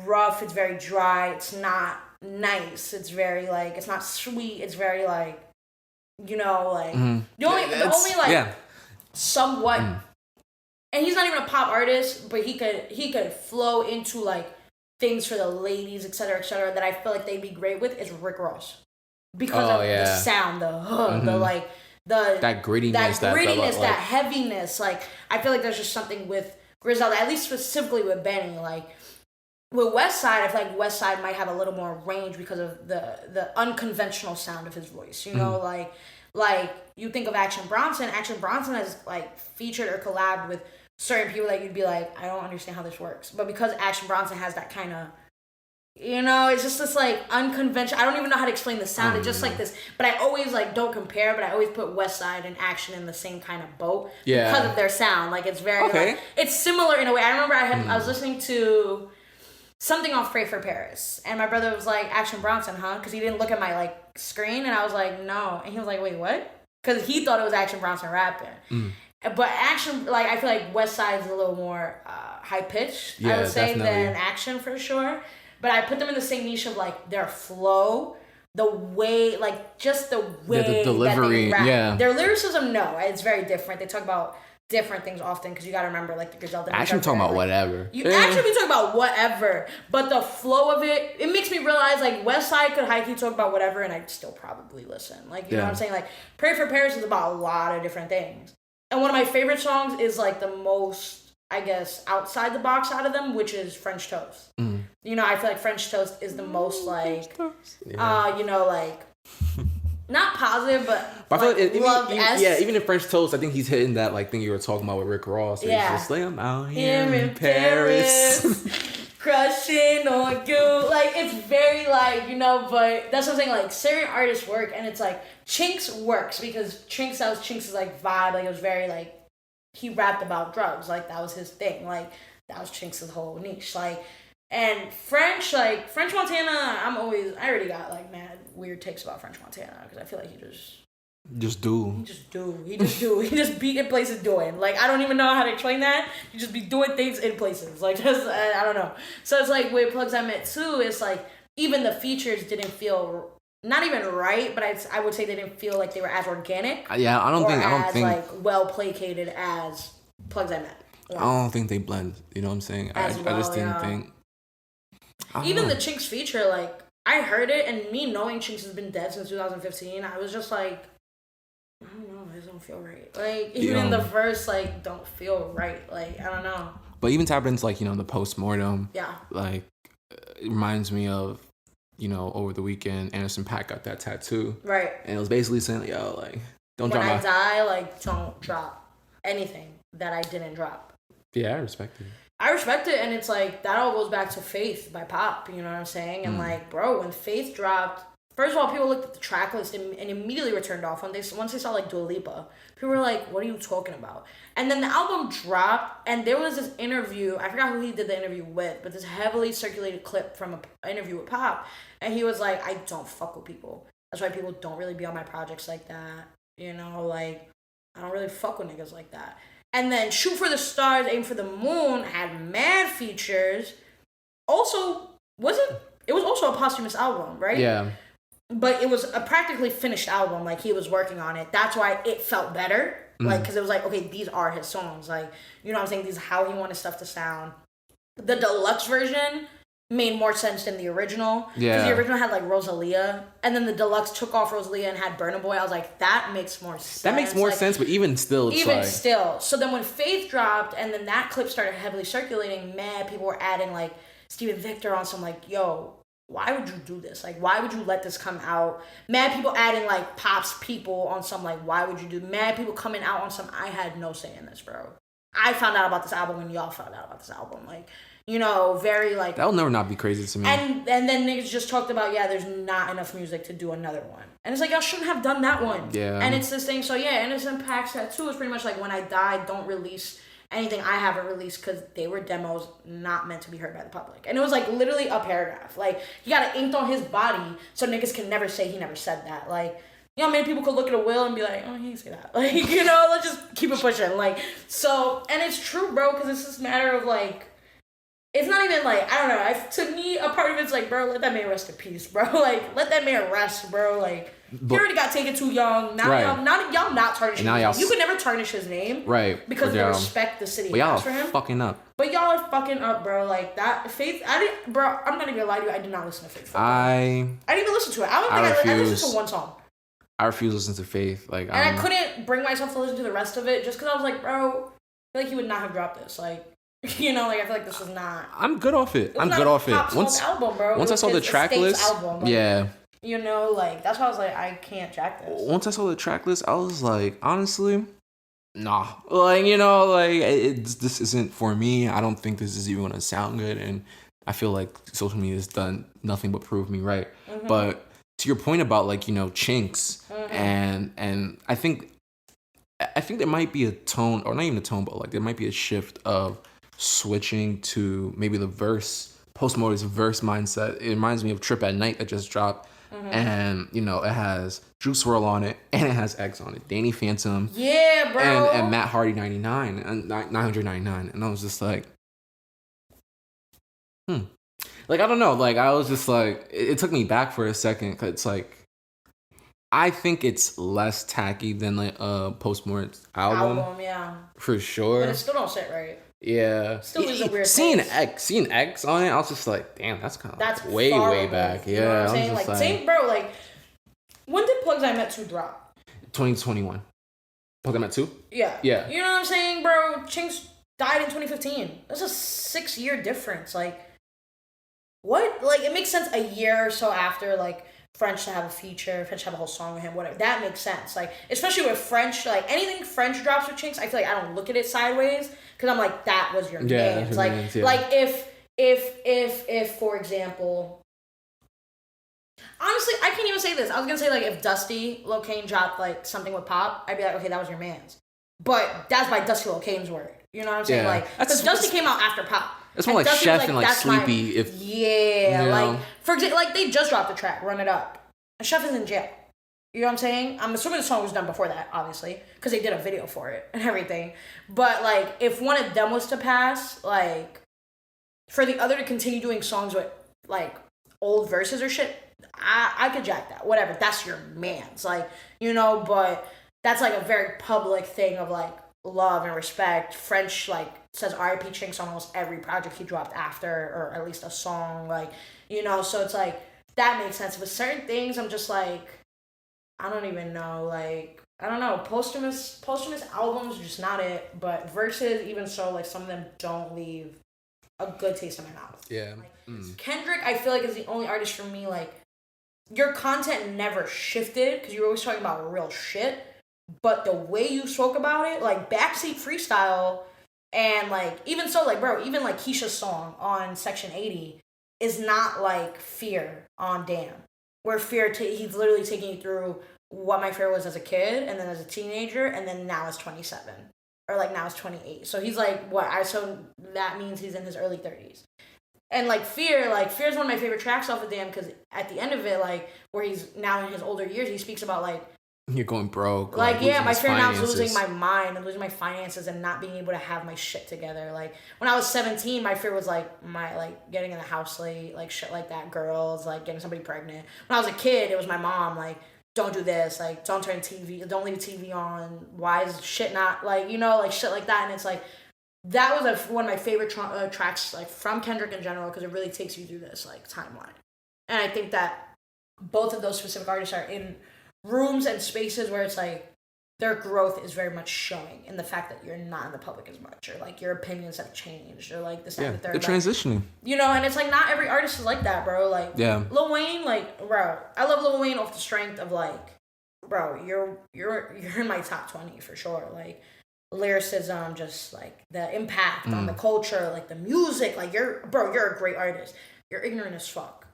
rough. It's very dry. It's not nice. It's very like it's not sweet. It's very like the only like somewhat. And he's not even a pop artist, but he could flow into like things for the ladies, et cetera, that I feel like they'd be great with is Rick Ross. Because of the sound, the hook, the like that grittiness, that heaviness. Like I feel like there's just something with Griselda, at least specifically with Benny. Like with Westside, I feel like Westside might have a little more range because of the unconventional sound of his voice. You know, like you think of Action Bronson. Action Bronson has like featured or collabed with certain people that you'd be like, I don't understand how this works. But because Action Bronson has that kind of, it's just this like unconventional. I don't even know how to explain the sound. It's just like this. But I always like don't compare. But I always put Westside and Action in the same kind of boat because of their sound. Like it's very like, it's similar in a way. I remember I was listening to something on Pray for Paris, and my brother was like, Action Bronson, huh? Because he didn't look at my like screen, and I was like, no, and he was like, wait, what? Because he thought it was Action Bronson rapping. But Action, like I feel like Westside's a little more high pitched, I would say, than Action for sure. But I put them in the same niche of like their flow, the way, like just the way the delivery, that they rap. Their lyricism, no, it's very different. They talk about different things often because you got to remember like the Griselda. Actually, talking about whatever. You actually be talking about whatever, but the flow of it makes me realize like Westside could high key talk about whatever, and I'd still probably listen. Like you know what I'm saying? Like Pray for Paris is about a lot of different things, and one of my favorite songs is like the most, I guess, outside the box out of them, which is French Toast. I feel like French Toast is the most like, like. Not positive, but I feel like even in French Toast, I think he's hitting that like thing you were talking about with Rick Ross. He's just like, I'm out here in Paris. Crushing on you. Like, it's very like, but that's what I'm saying, like, certain artists work, and it's like, Chinks works, because Chinks' like vibe, like, it was very like, he rapped about drugs, like, that was his thing, like, that was Chinks' whole niche, like, and French Montana, I already got, like, mad weird takes about French Montana, because I feel like he just be in places doing. Like, I don't even know how to explain that. You just be doing things in places. Like, just, I don't know. So it's like, with Plugs I Met too, it's like, even the features didn't feel, not even right, but I would say they didn't feel like they were as organic. Yeah, I don't think like, well placated as Plugs I Met. I don't think they blend. You know what I'm saying? I just didn't think. Even the Chinks feature, like, I heard it, and me knowing Chinks has been dead since 2015, I was just like, I don't know, this don't feel right. Like, even the verse, like, don't feel right. Like, I don't know. But even tapping into, like, the postmortem. Yeah. Like, it reminds me of, over the weekend, Anderson .Paak got that tattoo. Right. And it was basically saying, yo, like, don't drop When I die, like, don't drop anything that I didn't drop. Yeah, I respect it. And it's like, that all goes back to Faith by Pop, you know what I'm saying? And like, bro, when Faith dropped, first of all, people looked at the track list and immediately were turned off. Once they saw, like, Dua Lipa, people were like, what are you talking about? And then the album dropped, and there was this interview, I forgot who he did the interview with, but this heavily circulated clip from an interview with Pop, and he was like, I don't fuck with people. That's why people don't really be on my projects like that, like, I don't really fuck with niggas like that. And then Shoot for the Stars, Aim for the Moon had mad features. Also, it was also a posthumous album, right? Yeah. But it was a practically finished album. Like, he was working on it. That's why it felt better. Like, because it was like, okay, these are his songs. Like, you know what I'm saying? These are how he wanted stuff to sound. The deluxe version made more sense than the original. Yeah. Because the original had, like, Rosalia. And then the deluxe took off Rosalia and had Burna Boy. I was like, that makes more sense. That makes more sense, but even still, it's So then when Faith dropped, and then that clip started heavily circulating, mad people were adding, like, Steven Victor on some, like, yo, why would you do this? Like, why would you let this come out? Mad people adding, like, Pop's people on some, like, why would you do? Mad people coming out on some, I had no say in this, bro. I found out about this album when y'all found out about this album. Like, very, like... That'll never not be crazy to me. And then niggas just talked about, there's not enough music to do another one. And it's like, y'all shouldn't have done that one. Yeah. And it's this thing, so Anderson .Paak's tattoo is pretty much like, when I die, don't release anything I haven't released, because they were demos not meant to be heard by the public. And it was, like, literally a paragraph. Like, he got it inked on his body so niggas can never say he never said that. Like, you know, many people could look at a will and be like, oh, he didn't say that. Like, you know, let's just keep it pushing. Like, so, and it's true, bro, because it's this matter of, like, it's not even, like, I don't know. To me, a part of it's like, bro, let that man rest in peace, bro. Like, let that man rest, bro. Like, he already got taken too young. Now y'all not tarnishing his name. You could never tarnish his name. Right. Because of the respect the city has for him. Fucking up. But y'all are fucking up, bro. Like, that, Faith, bro, I'm not even gonna lie to you, I did not listen to Faith. I didn't even listen to it. I listened to one song. I refuse to listen to Faith. Like, and I couldn't bring myself to listen to the rest of it just because I was like, bro, I feel like he would not have dropped this. Like, you know, like, I feel like this was not. I'm good off it. Once album, bro. Once I saw the track list, album, like, yeah. You know, like, that's why I was like, I can't jack this. Once I saw the track list, I was like, honestly, nah. Like, you know, like, this isn't for me. I don't think this is even gonna sound good, and I feel like social media has done nothing but prove me right. Mm-hmm. But to your point about, like, you know, chinks, mm-hmm. and I think there might be a tone, or not even a tone, but, like, there might be a shift of switching to maybe the postmortem's verse mindset. It reminds me of Trip at Night that just dropped. Mm-hmm. And, you know, it has Juice WRLD on it, and it has X on it. Danny Phantom. Yeah, bro. And Matt Hardy 99, and 999. And I was just like, Like, I don't know. Like, I was just like, it took me back for a second, because it's like, I think it's less tacky than, like, postmortem's album. Yeah. For sure. But it still don't sit right. Yeah. Still is a weird seeing X on it, I was just like, damn, that's way back. Yeah. You know what I'm saying? Like, same, bro, like, when did Plugs I Met 2 drop? 2021. Plugs I Met 2? Yeah. Yeah. You know what I'm saying, bro? Chinks died in 2015. That's a 6-year difference. Like, what? Like, it makes sense a year or so after, like, French to have a feature, French to have a whole song with him, whatever. That makes sense. Like, especially with French, like, anything French drops with Chinks, I feel like I don't look at it sideways, because I'm like, that was your names. Like, like, if, for example, honestly, I can't even say this. I was going to say, like, if Dusty Lil Kane dropped, like, something with Pop, I'd be like, okay, that was your man's. But that's by Dusty Lil Kane's word. You know what I'm saying? Like, because Dusty came out after Pop. It's more like Dusty Chef and, like, Sleepy. Yeah, you know? Like, for example, like, they just dropped the track, Run It Up. And Chef is in jail. You know what I'm saying? I'm assuming the song was done before that, obviously, because they did a video for it and everything. But, like, if one of them was to pass, like, for the other to continue doing songs with, like, old verses or shit, I could jack that. Whatever. That's your man's. Like, you know, but that's, like, a very public thing of, like, love and respect. French, like, says R.I.P. Chinks on almost every project he dropped after, or at least a song, like, you know, so it's like, that makes sense. But certain things, I'm just like, I don't even know, like, I don't know, posthumous albums are just not it, but verses, even so, like, some of them don't leave a good taste in my mouth. Yeah. Like, Kendrick, I feel like, is the only artist for me, like, your content never shifted, because you were always talking about real shit, but the way you spoke about it, like, Backseat Freestyle, and, like, even so, like, bro, even, like, Keisha's song on Section 80 is not, like, Fear on Damn. Where Fear, he's literally taking you through what my fear was as a kid, and then as a teenager, and then now as 27. Or, like, now as 28. So he's, like, so that means he's in his early 30s. And, like, Fear is one of my favorite tracks off of Damn, because at the end of it, like, where he's now in his older years, he speaks about, like, you're going broke. Like, yeah, my fear now is losing my mind and losing my finances and not being able to have my shit together. Like, when I was 17, my fear was, like, getting in the house late, like, shit like that, girls, like, getting somebody pregnant. When I was a kid, it was my mom, like, don't do this, like, don't turn TV, don't leave the TV on, why is shit not, like, you know, like, shit like that. And it's, like, that was one of my favorite tracks, like, from Kendrick in general, because it really takes you through this, like, timeline. And I think that both of those specific artists are in rooms and spaces where it's like their growth is very much showing in the fact that you're not in the public as much, or like your opinions have changed, or like this, that, and the third. They're transitioning. You know, and it's like not every artist is like that, bro. Like, Lil Wayne, like, bro, I love Lil Wayne off the strength of, like, bro, you're in my top 20 for sure. Like, lyricism, just like the impact on the culture, like the music, like you're a great artist. You're ignorant as fuck.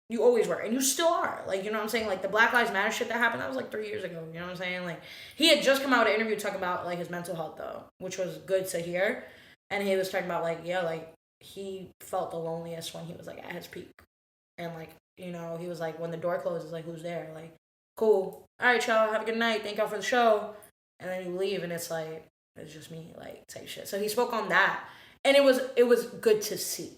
You always were, and you still are. Like, you know what I'm saying? Like, the Black Lives Matter shit that happened, that was, like, 3 years ago. You know what I'm saying? Like, he had just come out with an interview talking about, like, his mental health, though, which was good to hear. And he was talking about, like, yeah, like, he felt the loneliest when he was, like, at his peak. And, like, you know, he was like, when the door closes, like, who's there? Like, cool. All right, y'all, have a good night. Thank y'all for the show. And then you leave, and it's like, it's just me, like, type shit. So he spoke on that. And it was good to see.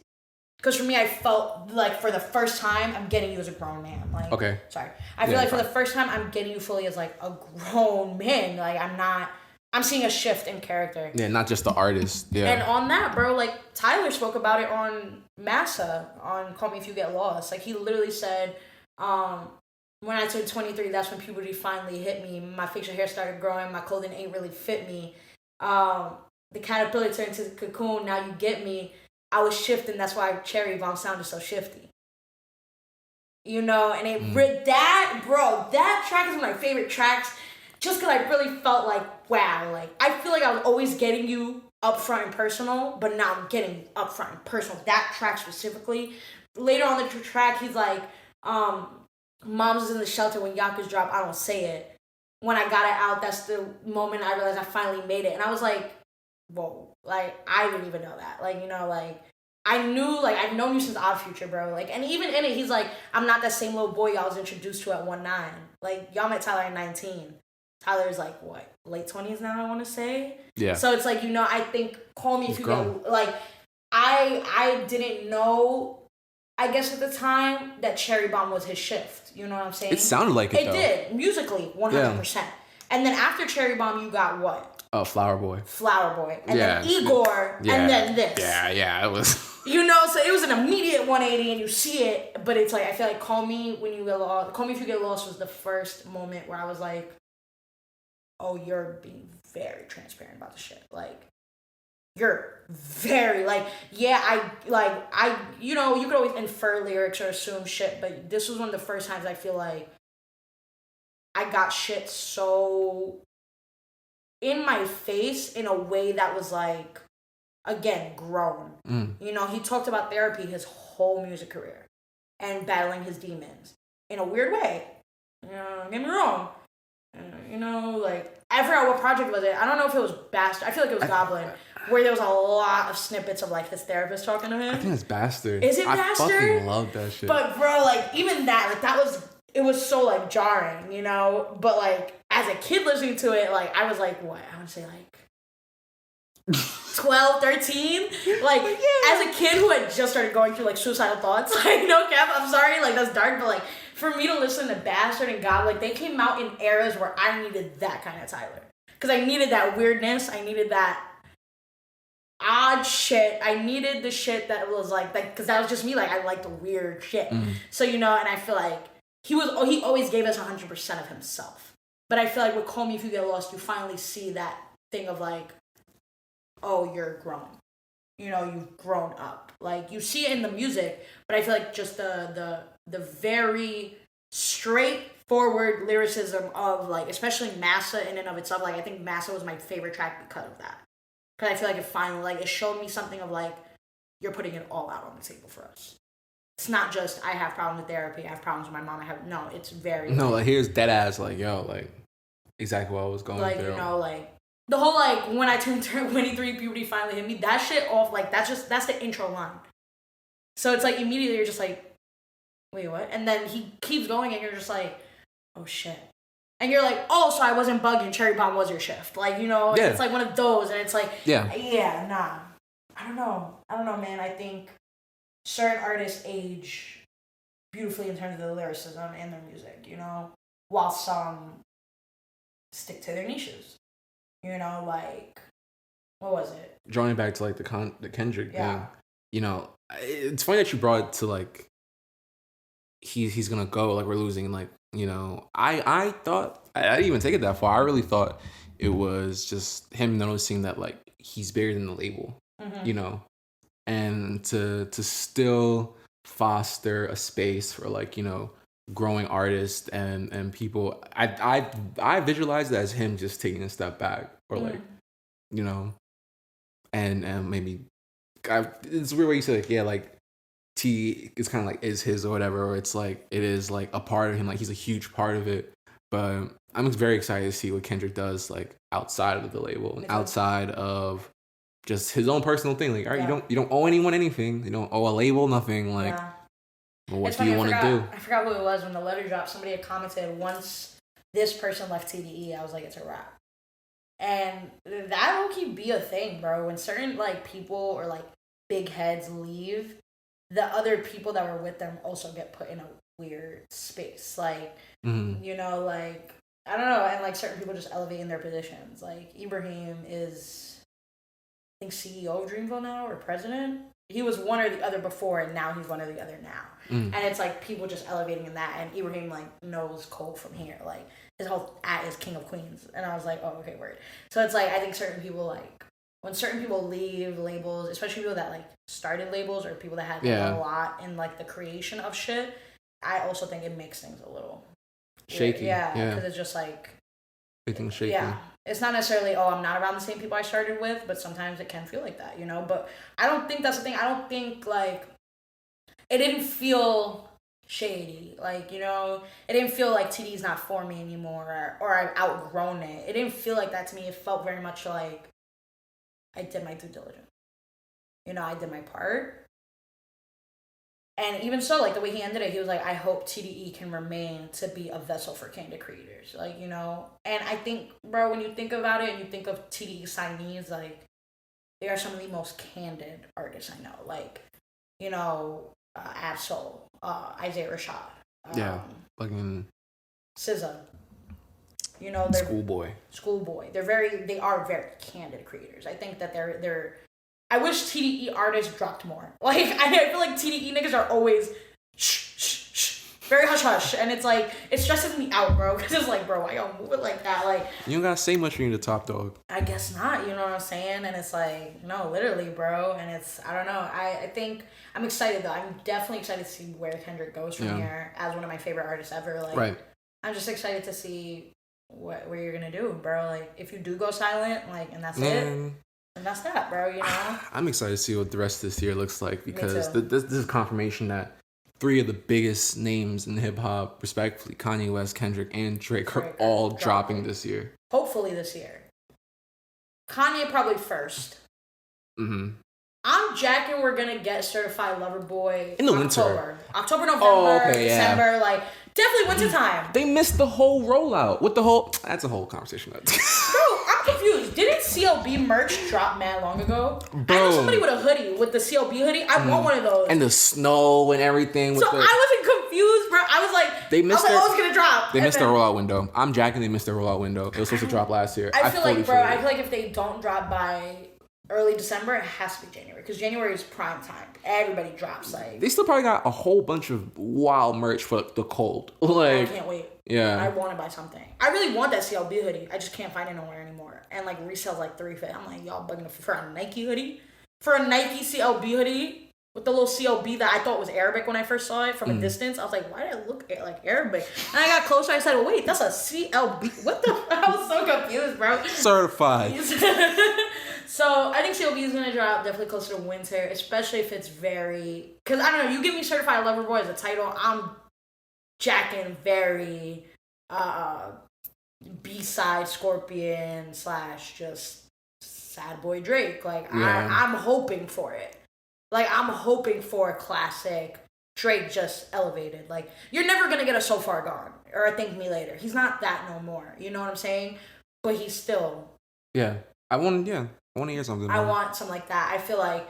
Because for me, I felt like for the first time, I'm getting you as a grown man. Like, okay. Sorry. I feel like for the first time, I'm getting you fully as, like, a grown man. Like, I'm seeing a shift in character. Yeah, not just the artist. Yeah. And on that, bro, like, Tyler spoke about it on Massa, on Call Me If You Get Lost. Like, he literally said, when I turned 23, that's when puberty finally hit me. My facial hair started growing. My clothing ain't really fit me. The caterpillar turned into the cocoon. Now you get me. I was shifting. That's why Cherry Bomb sounded so shifty. You know, and that track is one of my favorite tracks just because I really felt like, wow, like, I feel like I was always getting you upfront and personal, but now I'm getting upfront and personal. That track specifically. Later on the track, he's like, Mom's is in the shelter when Yonkers drop, I don't say it. When I got it out, that's the moment I realized I finally made it. And I was like, whoa. Like, I didn't even know that. Like, you know, like, I knew, like, I've known you since Odd Future, bro. Like, and even in it, he's like, I'm not that same little boy y'all was introduced to at 1-9. Like, y'all met Tyler at 19. Tyler's like, what, late 20s now, I want to say? Yeah. So it's like, you know, I think, Call Me If You Get, like, I didn't know, I guess at the time, that Cherry Bomb was his shift. You know what I'm saying? It sounded like it, though. It did, musically, 100%. Yeah. And then after Cherry Bomb, you got what? Oh, Flower Boy. And then Igor, and then this. Yeah, it was. You know, so it was an immediate 180, and you see it, but it's like, I feel like Call Me If You Get Lost was the first moment where I was like, oh, you're being very transparent about the shit. Like, you're very, like, yeah, I, you know, you could always infer lyrics or assume shit, but this was one of the first times I feel like I got shit so in my face in a way that was like, again, grown. You know, he talked about therapy his whole music career and battling his demons in a weird way. You know, don't get me wrong. You know, like, I forgot what project was it. I don't know if it was Bastard. I feel like it was Goblin, where there was a lot of snippets of, like, his therapist talking to him. I think it's Bastard. Is it Bastard? I fucking love that shit. But, bro, like, even that, like, it was so, like, jarring, you know? But, like, as a kid listening to it, like, I was like, what? I would say, like, 12, 13? Like, yeah. As a kid who had just started going through, like, suicidal thoughts, like, no cap, I'm sorry, like, that's dark, but, like, for me to listen to Bastard and God, like, they came out in eras where I needed that kind of Tyler. Because I needed that weirdness, I needed that odd shit, I needed the shit that was, like, because that was just me, like, I liked the weird shit. So, you know, and I feel like he always gave us 100% of himself. But I feel like with Call Me If You Get Lost, you finally see that thing of, like, oh, you're grown. You know, you've grown up. Like, you see it in the music, but I feel like just the very straightforward lyricism of, like, especially Massa in and of itself. Like, I think Massa was my favorite track because of that. Because I feel like it finally, like, it showed me something of, like, you're putting it all out on the table for us. It's not just, I have problems with therapy, I have problems with my mom, no, it's very... No, like, here's dead ass, like, yo, like, exactly what I was going through. Like, you know, like, the whole, like, when I turned 23, puberty finally hit me, that shit off, like, that's the intro line. So it's, like, immediately you're just like, wait, what? And then he keeps going, and you're just like, oh, shit. And you're like, oh, so I wasn't bugging, Cherry Bomb was your shift. Like, you know, yeah. It's, like, one of those, and it's, like, yeah, nah. I don't know, man. I think certain artists age beautifully in terms of the lyricism and their music, you know, while some stick to their niches. You know, like, what was it? Drawing back to, like, the Kendrick thing, you know, it's funny that you brought it to, like, he's gonna go, like, we're losing, like, you know, I thought, I didn't even take it that far. I really thought it was just him noticing that, like, he's bigger than the label, you know, and to still foster a space for, like, you know, growing artists and people. I visualized it as him just taking a step back, or like, you know, and maybe it's a weird way you say, like, yeah, like, T is kind of like is his or whatever, or it's like it is like a part of him, like he's a huge part of it. But I'm very excited to see what Kendrick does, like, outside of the label, outside of just his own personal thing. Like, all right, you don't owe anyone anything, you don't owe a label nothing, like, Well, what do you want to do? I forgot who it was when the letter dropped. Somebody had commented, once this person left TDE, I was like, it's a wrap. And that will keep be a thing, bro. When certain, like, people or, like, big heads leave, the other people that were with them also get put in a weird space. Like, you know, like, I don't know. And, like, certain people just elevate in their positions. Like, Ibrahim is, I think, CEO of Dreamville now or president. He was one or the other before, and now he's one or the other now. And it's, like, people just elevating in that. And Ibrahim, like, knows Cole from here. Like, his whole at is King of Queens. And I was like, oh, okay, word. So it's, like, I think certain people, like, when certain people leave labels, especially people that, like, started labels or people that had a lot in, like, the creation of shit, I also think it makes things a little shaky. Yeah, because it's just, like... Everything's shaky. Yeah. It's not necessarily, oh, I'm not around the same people I started with, but sometimes it can feel like that, you know? But I don't think that's the thing. I don't think, like... It didn't feel shady. Like, you know? It didn't feel like TD's not for me anymore or I've outgrown it. It didn't feel like that to me. It felt very much like I did my due diligence. You know, I did my part. And even so, like, the way he ended it, he was like, I hope TDE can remain to be a vessel for candid creators. Like, you know? And I think, bro, when you think about it and you think of TDE signees, like, they are some of the most candid artists I know. Like, you know, Absol, Isaiah Rashad. Fucking SZA. You know, they're Schoolboy. They are very candid creators. I think that they're I wish TDE artists dropped more. Like, I feel like TDE niggas are always shh, very hush, and it's like, it stresses me out, bro, because it's like, bro, why y'all move it like that? Like, you don't gotta say much when you're the top dog. I guess not, you know what I'm saying? And it's like, no, literally, bro, and it's, I don't know, I think, I'm excited, though. I'm definitely excited to see where Kendrick goes from here as one of my favorite artists ever. Like, I'm just excited to see where you're gonna do, bro. Like, if you do go silent, like, and that's it, and that's that, bro, you know? I'm excited to see what the rest of this year looks like, because this is confirmation that 3 of the biggest names in hip-hop, respectively, Kanye West, Kendrick, and Drake are all dropping this year. Hopefully this year. Kanye probably first. I'm jacking we're gonna get Certified Lover Boy in the winter. October, November, December, like, definitely winter time. They missed the whole rollout with the whole... That's a whole conversation. Bro, I'm confused. Didn't CLB merch drop mad long ago? Bro. I know somebody with a hoodie, with the CLB hoodie. I want one of those. And the snow and everything. So I wasn't confused, bro. I was like, oh, it's gonna drop. They missed their rollout window. I'm jacking they missed their rollout window. It was supposed to drop last year. I feel like if they don't drop by early December, it has to be January, because January is prime time. Everybody drops, like... They still probably got a whole bunch of wild merch for the cold. Like, I can't wait. Yeah. I want to buy something. I really want that CLB hoodie. I just can't find it nowhere anymore. And, like, resales like $350. I'm like, y'all bugging for a Nike hoodie? For a Nike CLB hoodie? With the little CLB that I thought was Arabic when I first saw it from a distance. I was like, why did it look like Arabic? And I got closer, I said, well, wait, that's a CLB. What the... I was so confused, bro. Certified. So, I think CLB is going to drop definitely closer to winter, especially if it's very... Because, I don't know, you give me Certified Lover Boy as a title, I'm jacking very B-side Scorpion / just sad boy Drake. Like, I'm hoping for it. Like, I'm hoping for a classic Drake just elevated. Like, you're never going to get a So Far Gone or a Thank Me Later. He's not that no more. You know what I'm saying? But he's still... Yeah. I want to hear something. I want something like that. I feel like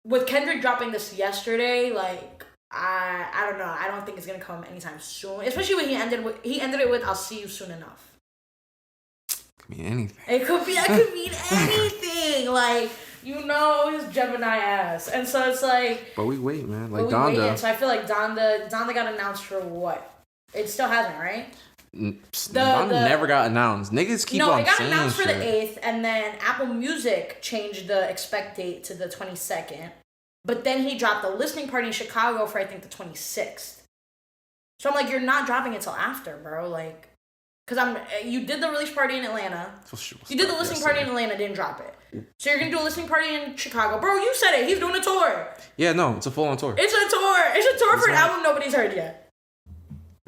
with Kendrick dropping this yesterday, like, I don't know. I don't think it's going to come anytime soon. Especially when he ended it with I'll see you soon enough. Could mean anything. That could mean anything. Like, you know, his Gemini ass. And so it's like... But we wait, man. Like, Donda. So I feel like Donda got announced for what? It still hasn't, right? Donda never got announced. Niggas keep on saying shit. No, it got announced for the 8th, and then Apple Music changed the expect date to the 22nd. But then he dropped a listening party in Chicago for, I think, the 26th. So I'm like, you're not dropping it till after, bro. Like... Because you did the release party in Atlanta. You did the listening party in Atlanta, didn't drop it. So you're going to do a listening party in Chicago. Bro, you said it. He's doing a tour. Yeah, no, it's a full-on tour. It's a tour. It's a tour for an album nobody's heard yet.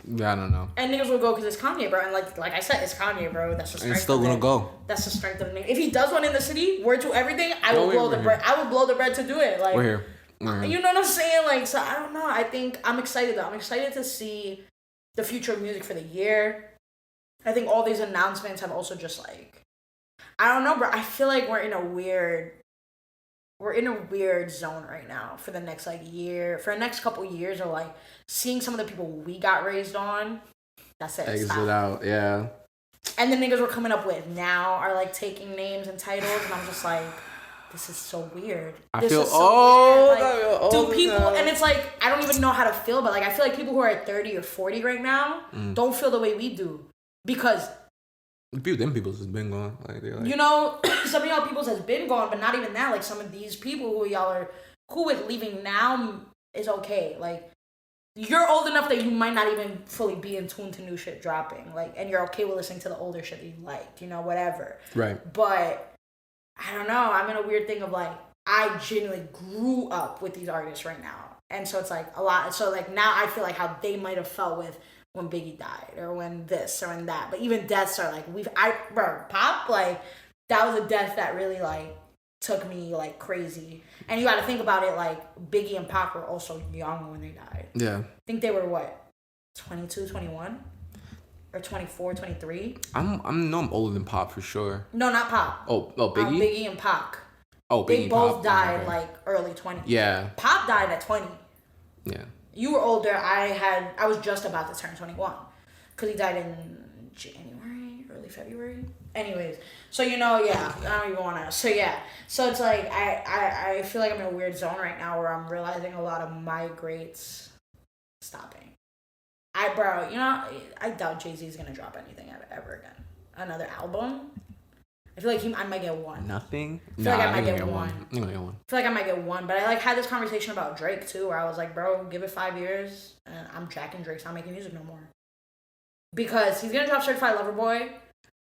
Yeah, I don't know. And niggas will go because it's Kanye, bro. And like I said, it's Kanye, bro. That's the strength. And it's still gonna go. That's the strength of the name. If he does one in the city, word to everything, I will blow the bread. I will blow the bread to do it. Like, we're here. Mm. You know what I'm saying? Like, so I don't know. I think I'm excited though. I'm excited to see the future of music for the year. I think all these announcements have also just like, I don't know, bro. I feel like we're in a weird zone right now for the next like year, for the next couple years, of like seeing some of the people we got raised on. That's it. Exit Stop. out, yeah. And the niggas we're coming up with now are like taking names and titles, and I'm just like, this is so weird. I This feel is so old. weird. Like, I feel old do as people, hell. and it's like, I don't even know how to feel, but like, I feel like people who are at 30 or 40 right now don't feel the way we do. Because, Them people's has been gone. Like, they're like, you know, some of y'all people's has been gone, but not even that. Like, some of these people who y'all are cool with leaving now is okay. Like, you're old enough that you might not even fully be in tune to new shit dropping. Like, and you're okay with listening to the older shit that you liked, you know, whatever. right. But, I don't know. I'm in a weird thing of like, I genuinely grew up with these artists right now. And so it's like a lot. So like now I feel like how they might have felt with when Biggie died or when this or when that. But even deaths are like, Pop, like that was a death that really like took me like crazy. And you got to think about it, like Biggie and Pop were also young when they died. Yeah. I think they were what, 22, 21? Or 24, 23? I'm older than Pop for sure. No, not Pop. Oh, Biggie? Biggie and Pac. Oh, Biggie They and both Pop. died Okay. like early 20s. Yeah. Pop died at 20. Yeah. You were older. I was just about to turn 21. Because he died in January, early February. Anyways, so you know, yeah, I don't even want to. So yeah, so it's like, I feel like I'm in a weird zone right now where I'm realizing a lot of my greats stopping. Bro, you know, I doubt Jay-Z's going to drop anything ever again. Another album. I feel like I might get one. Nothing? I feel like I might get one. You're gonna get one. I feel like I might get one, but I like had this conversation about Drake too, where I was like, bro, give it 5 years, and I'm jacking Drake's not making music no more. Because he's gonna drop Certified Lover Boy.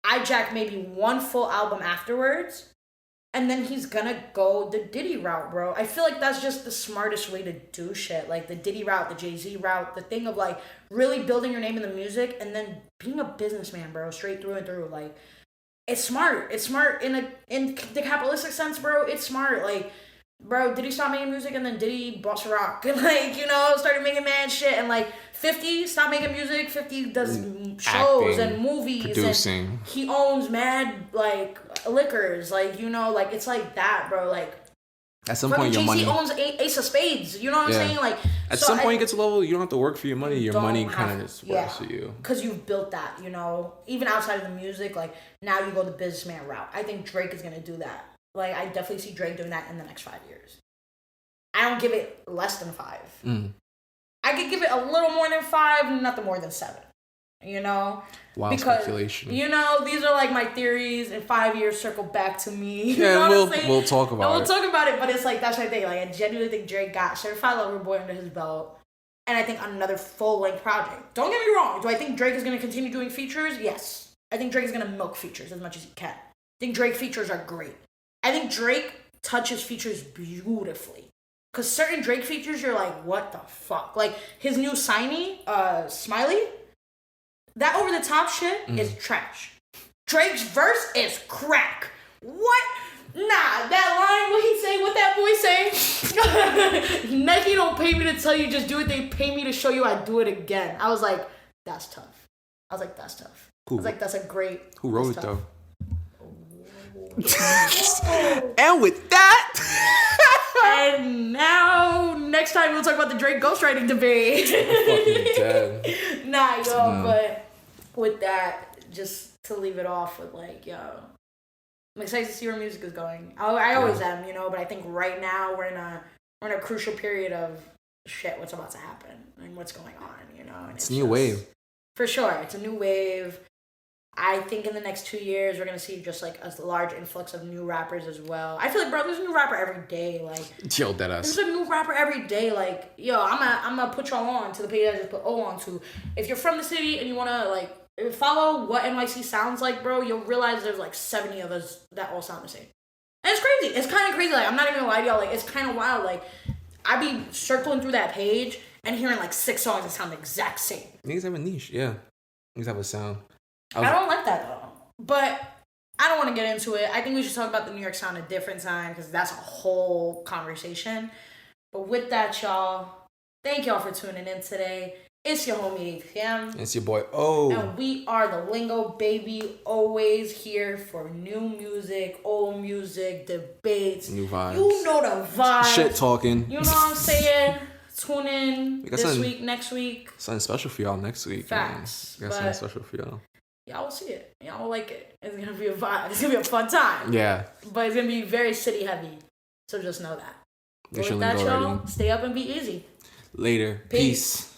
I jack maybe one full album afterwards, and then he's gonna go the Diddy route, bro. I feel like that's just the smartest way to do shit. Like the Diddy route, the Jay-Z route, the thing of like really building your name in the music and then being a businessman, bro, straight through and through. Like, it's smart. It's smart in the capitalistic sense, bro. It's smart. Like, bro, Diddy stopped making music and then Diddy bought Ciroc and like, you know, started making mad shit. And like 50 stopped making music. 50 does shows and movies. Producing. And he owns mad like liquors. Like, you know, like it's like that, bro. Like at some point your money owns Ace of Spades. You know what I'm saying? Like at some point you get to a level you don't have to work for your money. Your money kind of just works for you. Because you've built that, you know. Even outside of the music, like now you go the businessman route. I think Drake is gonna do that. Like I definitely see Drake doing that in the next 5 years. I don't give it less than 5. I could give it a little more than 5, nothing more than 7. You know? Wild speculation. You know, these are like my theories. In 5 years, circle back to me. You Yeah, know what I'm saying? we'll talk about it. We'll talk about it, but it's like, that's my thing. Like, I genuinely think Drake got Certified Lover Boy under his belt. And I think another full-length project. Don't get me wrong. Do I think Drake is going to continue doing features? Yes. I think Drake is going to milk features as much as he can. I think Drake features are great. I think Drake touches features beautifully. Because certain Drake features, you're like, what the fuck? Like, his new signee, Smiley, that over-the-top shit is trash. Drake's verse is crack. What? Nah, that line, what he say, what that boy say? Nike don't pay me to tell you just do it, they pay me to show you I do it again. I was like, that's tough. Cool. I was like, that's a great... Who wrote it, though? And with that... And now, next time we'll talk about the Drake ghostwriting debate. Fucking dead. Nah, yo, but with that, just to leave it off with like, yo, I'm excited to see where music is going. I always am, you know, but I think right now we're in a crucial period of shit, what's about to happen and what's going on, you know. And it's a new wave. For sure, it's a new wave. I think in the next 2 years, we're going to see just, like, a large influx of new rappers as well. I feel like, bro, there's a new rapper every day. Like, yo, deadass. There's a new rapper every day. Like, yo, I'm gonna put y'all on to the page I just put O on to. If you're from the city and you want to, like, follow what NYC sounds like, bro, you'll realize there's, like, 70 of us that all sound the same. And it's crazy. It's kind of crazy. Like, I'm not even going to lie to y'all. Like, it's kind of wild. Like, I be circling through that page and hearing, like, 6 songs that sound the exact same. Niggas have a niche, yeah. Niggas have a sound. I don't like that, though. But I don't want to get into it. I think we should talk about the New York sound a different time because that's a whole conversation. But with that, y'all, thank y'all for tuning in today. It's your homie APM. It's your boy O. And we are the Lingo Baby, always here for new music, old music, debates. New vibes. You know the vibes. Shit talking. You know what I'm saying? Tune in this week, next week. Something special for y'all next week. Facts. Man. Got something special for y'all. Y'all will see it. Y'all will like it. It's going to be a vibe. It's going to be a fun time. Yeah. But it's going to be very city heavy. So just know that. But with that, y'all, stay up and be easy. Later. Peace.